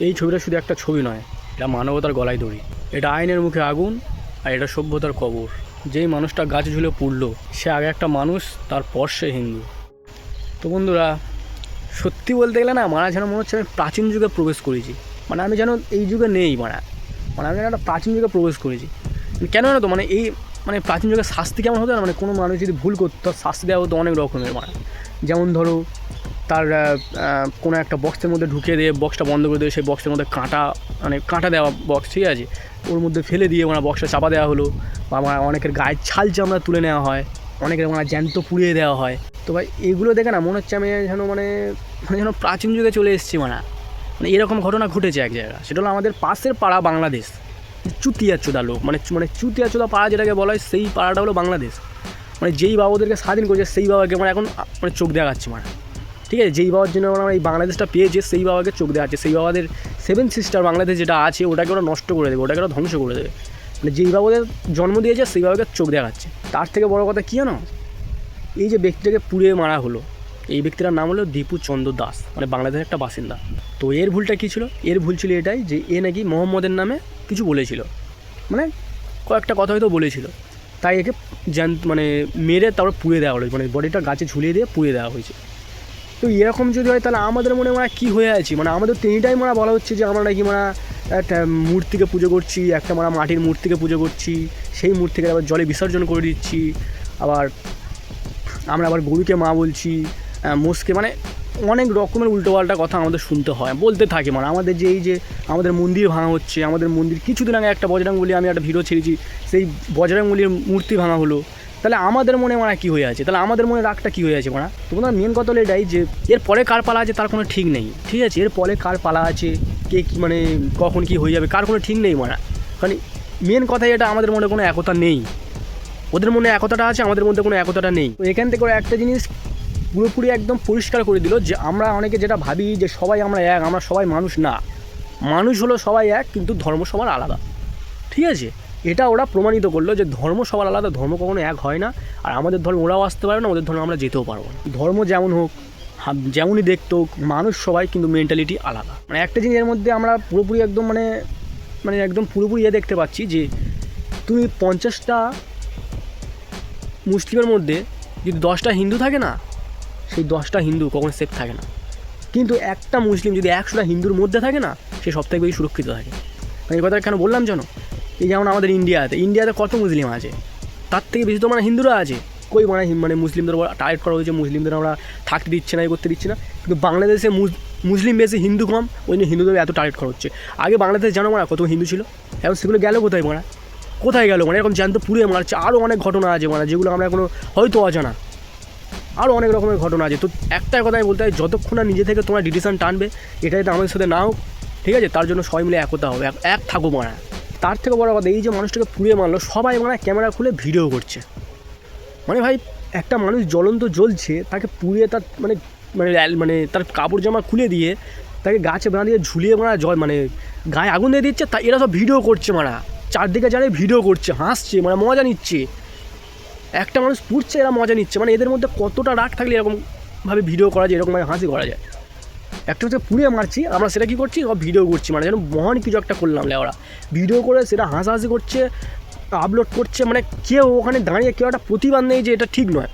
এই ছবিটা শুধু একটা ছবি নয়, এটা মানবতার গলায় দড়ি, এটা আইনের মুখে আগুন, আর এটা সভ্যতার কবর। যেই মানুষটা গাছ ঝুলে পড়লো সে আগে একটা মানুষ, তারপর সে হিন্দু। তো বন্ধুরা, সত্যি বলতে গেলে না মারা যেন মনে হচ্ছে আমি প্রাচীন যুগে প্রবেশ করেছি। মানে আমি যেন এই যুগে নেই মানে আমি যেন একটা প্রাচীন যুগে প্রবেশ করেছি। কেন জানো তো, মানে এই মানে প্রাচীন যুগে শাস্তি কেমন হতো না, মানে কোনো মানুষ যদি ভুল করতো তার শাস্তি দেওয়া হতো অনেক রকমের। যেমন ধরো তার কোনো একটা বক্সের মধ্যে ঢুকিয়ে দিয়ে বক্সটা বন্ধ করে দিয়ে সেই বক্সের মধ্যে কাঁটা দেওয়া বক্স, ঠিক আছে, ওর মধ্যে ফেলে দিয়ে বক্সটা চাপা দেওয়া হলো, বা অনেকের গায়ের ছাল চামড়া তুলে নেওয়া হয়, অনেকের জ্যান্ত পুড়িয়ে দেওয়া হয়। তো ভাই এগুলো দেখে না মনে হচ্ছে আমি যেন যেন প্রাচীন যুগে চলে এসেছি। মানে এরকম ঘটনা ঘটেছে এক জায়গায়, সেটা হলো আমাদের পাশের পাড়া বাংলাদেশ। চুতিয়াচোদা লোক, চুতিয়াচোদা পাড়া যেটাকে বলা হয়, সেই পাড়াটা হলো বাংলাদেশ। যেই বাবাদেরকে স্বাধীন করেছে সেই বাবাকে এখন চোখ দেখাচ্ছে। ঠিক আছে, যেই বাবার জন্য আমরা এই বাংলাদেশটা পেয়েছে সেই বাবাকে চোখ দেখাচ্ছে। সেই বাবাদের 7 সিস্টার বাংলাদেশ যেটা আছে ওটাকে ওরা নষ্ট করে দেবে, ওটাকে ওরা ধ্বংস করে দেবে। যেই বাবাদের জন্ম দিয়েছে সেই বাবাকে চোখ দেখাচ্ছে। তার থেকে বড় কথা কী জানো, এই যে ব্যক্তিটাকে পুড়িয়ে মারা হলো, এই ব্যক্তিটার নাম হলো দীপু চন্দ্র দাস, বাংলাদেশের একটা বাসিন্দা। তো এর ভুলটা কী ছিল? এর ভুল ছিল এটাই যে এ নাকি মোহাম্মদের নামে কিছু বলেছিল, কয়েকটা কথা হয়তো বলেছিল, তাই একে মেরে তারপর পুড়িয়ে দেওয়া হলো, বডিটা গাছে ঝুলিয়ে দিয়ে পুড়িয়ে দেওয়া হয়েছে। তো এরকম যদি হয় তাহলে আমাদের মনে কী হয়ে আছি, আমাদের তো এটাই বলা হচ্ছে যে আমরা নাকি একটা মূর্তিকে পুজো করছি, একটা মাটির মূর্তিকে পুজো করছি, সেই মূর্তিকে আবার জলে বিসর্জন করে দিচ্ছি, আবার আমরা আবার গরুকে মা বলছি, মোষকে, অনেক রকমের উল্টোপাল্টা কথা আমাদের শুনতে হয়, বলতে থাকে। আমাদের যে এই যে আমাদের মন্দির ভাঙা হচ্ছে, আমাদের মন্দির কিছুদিন আগে একটা বজরংবলী, আমি একটা ভিডিও ছেড়েছি, সেই বজরংবলীর মূর্তি ভাঙা হলো। তাহলে আমাদের মনে কী হয়ে আছে, তাহলে আমাদের মনে রাগটা কী হয়ে আছে? তোমাদের মেন কথা হলো এটাই যে এর পরে কার পালা আছে তার কোনো ঠিক নেই। ঠিক আছে, এর পরে কার পালা আছে, কে কী কখন কী হয়ে যাবে কার কোনো ঠিক নেই। কারণ মেন কথাই এটা, আমাদের মনে কোনো একতা নেই। ওদের মনে একতাটা আছে, আমাদের মধ্যে কোনো একতাটা নেই। তো এখান থেকে ওরা একটা জিনিস পুরোপুরি একদম পরিষ্কার করে দিল যে আমরা অনেকে যেটা ভাবি যে সবাই আমরা এক, আমরা সবাই মানুষ না। মানুষ হলো সবাই এক, কিন্তু ধর্ম সবার আলাদা। ঠিক আছে, এটা ওরা প্রমাণিত করলো যে ধর্ম সবার আলাদা, ধর্ম কখনো এক হয় না। আর আমাদের ধর্ম ওরাও আসতে পারবে না, ওদের ধর্ম আমরা যেতেও পারবো না। ধর্ম যেমন হোক, যেমনই দেখতে হোক, মানুষ সবাই, কিন্তু মেন্টালিটি আলাদা। একটা জিনিসের মধ্যে আমরা পুরোপুরি একদম একদম পুরোপুরি দেখতে পাচ্ছি যে তুমি 50টা মুসলিমের মধ্যে যদি 10টা হিন্দু থাকে না, সেই 10টা হিন্দু কখনো সেফ থাকে না। কিন্তু একটা মুসলিম যদি 100টা হিন্দুর মধ্যে থাকে না, সে সবথেকে বেশি সুরক্ষিত থাকে। এই কথা কেন বললাম জানো? এই যেমন আমাদের ইন্ডিয়াতে কত মুসলিম আছে, তার থেকে বেশি তো হিন্দুরা আছে। কই মুসলিমদের টার্গেট করা হয়েছে, মুসলিমদের আমরা থাকতে দিচ্ছে না, করতে দিচ্ছে না। কিন্তু বাংলাদেশে মুসলিম বেশি, হিন্দু কম, ওই জন্য হিন্দুদের এত টার্গেট করা হচ্ছে। আগে বাংলাদেশে জানো কত হিন্দু ছিল, এখন সেগুলো গেল কোথায়? কোথায় গেল? এরকম জ্যান্ত পুড়িয়ে মারছে। আরও অনেক ঘটনা আছে যেগুলো আমরা এখনও হয়তো অজানা, আরও অনেক রকমের ঘটনা আছে। তো একটাই কথাই বলতে হয়, যতক্ষণ না নিজে থেকে তোমরা ডিসিশন টানবে এটা যাতে আমাদের সাথে না হোক, ঠিক আছে, তার জন্য সবাই মিলে একতা হবে, এক থাকো। তার থেকে বড় কথা, এই যে মানুষটাকে পুড়িয়ে মারলো, সবাই ক্যামেরা খুলে ভিডিও করছে। ভাই, একটা মানুষ জ্বলন্ত জ্বলছে, তাকে পুড়িয়ে তার তার কাপড় জামা খুলে দিয়ে তাকে গাছে বাঁধিয়ে ঝুলিয়ে গায়ে আগুন দিয়ে দিচ্ছে। তা এরা সব ভিডিও করছে, চারদিকে যারা ভিডিও করছে, হাসছে, মজা নিচ্ছে। একটা মানুষ পুড়ছে, এরা মজা নিচ্ছে। এদের মধ্যে কতটা রাগ থাকলে এরকমভাবে ভিডিও করা যায়, এরকমভাবে হাসি করা যায়? একটা হচ্ছে পুড়িয়ে মারছি, আমরা সেটা কী করছি, সব ভিডিও করছি, যেন মহান কিছু একটা করলাম। ওরা ভিডিও করে সেটা হাসাহাসি করছে, আপলোড করছে। কেউ ওখানে দাঁড়িয়ে কেউ একটা প্রতিবাদ নেই যে এটা ঠিক নয়।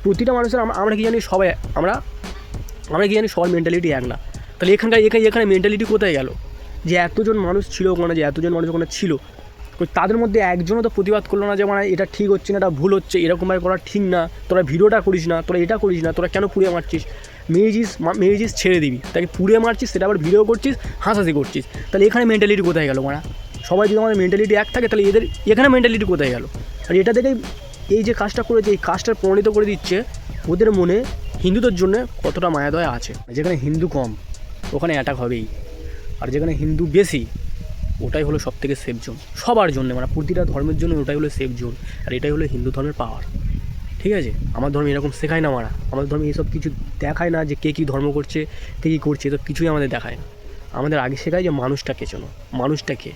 প্রতিটা মানুষের আমরা কি জানি, সবাই আমরা কি জানি সবার মেন্টালিটি এক না। তাহলে এখানে মেন্টালিটি কোথায় গেল? যে এতজন মানুষ ছিল ওখানে, যে এতজন মানুষ ওখানে ছিল, তাদের মধ্যে একজনও তো প্রতিবাদ করলো না যে এটা ঠিক হচ্ছে না, এটা ভুল হচ্ছে, এরকমভাবে করা ঠিক না, তোরা ভিডিওটা করিস না, তোরা এটা করিস না, তোরা কেন পুড়িয়ে মারছিস? মেরেছিস ছেড়ে দিবি, তাকে পুড়িয়ে মারছিস, সেটা আবার ভিডিও করছিস, হাসাহাসি করছিস। তাহলে এখানে মেন্টালিটি কোথায় গেল? সবাই যদি আমাদের মেন্টালিটি এক থাকে, তাহলে এখানে মেন্টালিটি কোথায় গেল? আর এটা দেখেই এই যে কাজটা করেছে, এই কাজটা প্রমাণিত করে দিচ্ছে ওদের মনে হিন্দুদের জন্য কতটা মায়াদয়া আছে। যেখানে হিন্দু কম ওখানে অ্যাটাক হবেই, আর যেখানে হিন্দু বেশি ওটাই হলো সবথেকে সেফ জোন সবার জন্য। প্রতিটা ধর্মের জন্য ওটাই হলো সেফ জোন। আর এটাই হলো হিন্দু ধর্মের পাওয়ার। ঠিক আছে, আমার ধর্ম এরকম শেখায় না। আমাদের ধর্মে এইসব কিছু দেখায় না যে কে কী ধর্ম করছে, কে কী করছে, এসব কিছুই আমাদের দেখায় না। আমাদের আগে শেখায় যে মানুষটাকে চেনো, মানুষটাকে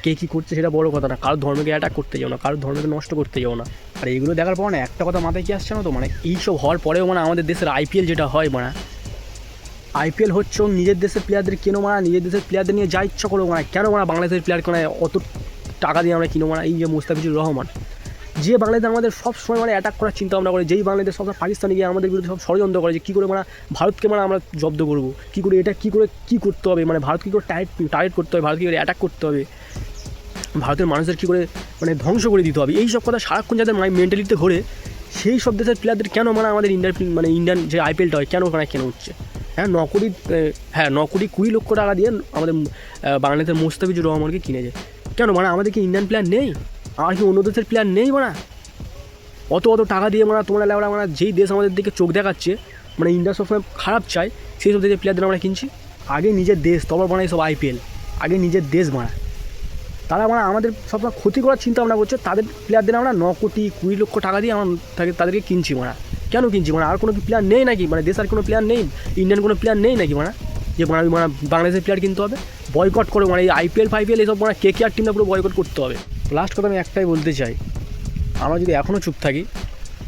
কে কী করছে সেটা বড় কথা না, কারোর ধর্মকে অ্যাটাক করতে যাও না, কারোর ধর্মকে নষ্ট করতে যাও না। আর এইগুলো দেখার পর একটা কথা মাথায় কি আসছে না তো, এইসব হওয়ার পরেও আমাদের দেশের IPL যেটা হয়, আইপিএল হচ্ছে নিজের দেশের প্লেয়ারদের কেন মারা, নিজের দেশের প্লেয়ারদের নিয়ে যা ইচ্ছা করো মারা, কেন মারা বাংলাদেশের প্লেয়ার কেন অত টাকা দিয়ে আমরা কিনো মারা? এই যে মুস্তাফিজুর রহমান, যে বাংলাদেশ আমাদের সব সময় মানে অ্যাটাক করার চিন্তা ভাবনা করে, যেই বাংলাদেশ সবসময় পাকিস্তানে গিয়ে আমাদের বিরুদ্ধে সব ষড়যন্ত্র করে যে কী করে মানে ভারতকে মানে আমরা জব্দ করবো, কী করে এটা কী করতে হবে, মানে ভারত কী করে টার্গেট করতে হবে, ভারত কী করে অ্যাটাক করতে হবে, ভারতের মানুষের কী করে মানে ধ্বংস করে দিতে হবে, এই সব কথা সারাক্ষণ যাদের মেন্টালিটিতে ঘোরে, সেই সব দেশের প্লেয়ারদের কেন মানে আমাদের ইন্ডিয়ান যে আইপিএলটা হয় কেন হচ্ছে? হ্যাঁ 9 কোটি 20 লক্ষ টাকা দিয়ে আমাদের বাংলাদেশের মুস্তাফিজুর রহমানকে কিনেছে, কেন মানে আমাদের কি ইন্ডিয়ান প্লেয়ার নেই? আর কি অন্য দেশের প্লেয়ার নেই মানে? অত টাকা দিয়ে মানে তোমরা লেবরা মানে যেই দেশ আমাদের দিকে চোখ দেখাচ্ছে, মানে ইন্ডিয়া সবসময় খারাপ চায়, সেই সব দেশের প্লেয়ারদের আমরা কিনছি। আগে নিজের দেশ, তারপর বানাই সব আইপিএল, আগে নিজের দেশ বানা। তারা মানে আমাদের সবসময় ক্ষতি করার চিন্তা ভাবনা করছে, তাদের প্লেয়ারদের আমরা 9 কোটি 20 লক্ষ টাকা দিয়ে আমরা তাদেরকে কিনছি মানে। কেন কিনছি মানে? আর কোনো কি প্লেয়ার নেই নাকি মানে? দেশ আর কোনো প্লেয়ার নেই, ইন্ডিয়ান কোনো প্লেয়ার নেই নাকি মানে যে মানে বাংলাদেশের প্লেয়ার কিনতে হবে? বয়কট করে মানে এই আইপিএল এসব মানে KKR টিমটা পুরো বয়কট করতে হবে। লাস্ট কথা আমি একটাই বলতে চাই, আমরা যদি এখনও চুপ থাকি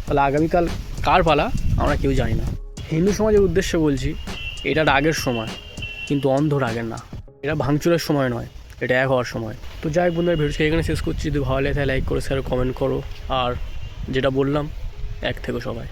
তাহলে আগামীকাল কার পালা আমরা কেউ জানি না। হিন্দু সমাজের উদ্দেশ্যে বলছি, এটা রাগের সময়, কিন্তু অন্ধ রাগের না। এটা ভাঙচুরের সময় নয়, এটা এক হওয়ার সময়। তো যাই হোক বন্ধুরা, ভিডিওটা এখানে শেষ করছি। যদি ভালো লাগে তাহলে লাইক করো, শেয়ার, কমেন্ট করো, আর যেটা বললাম এক থেকো সবাই।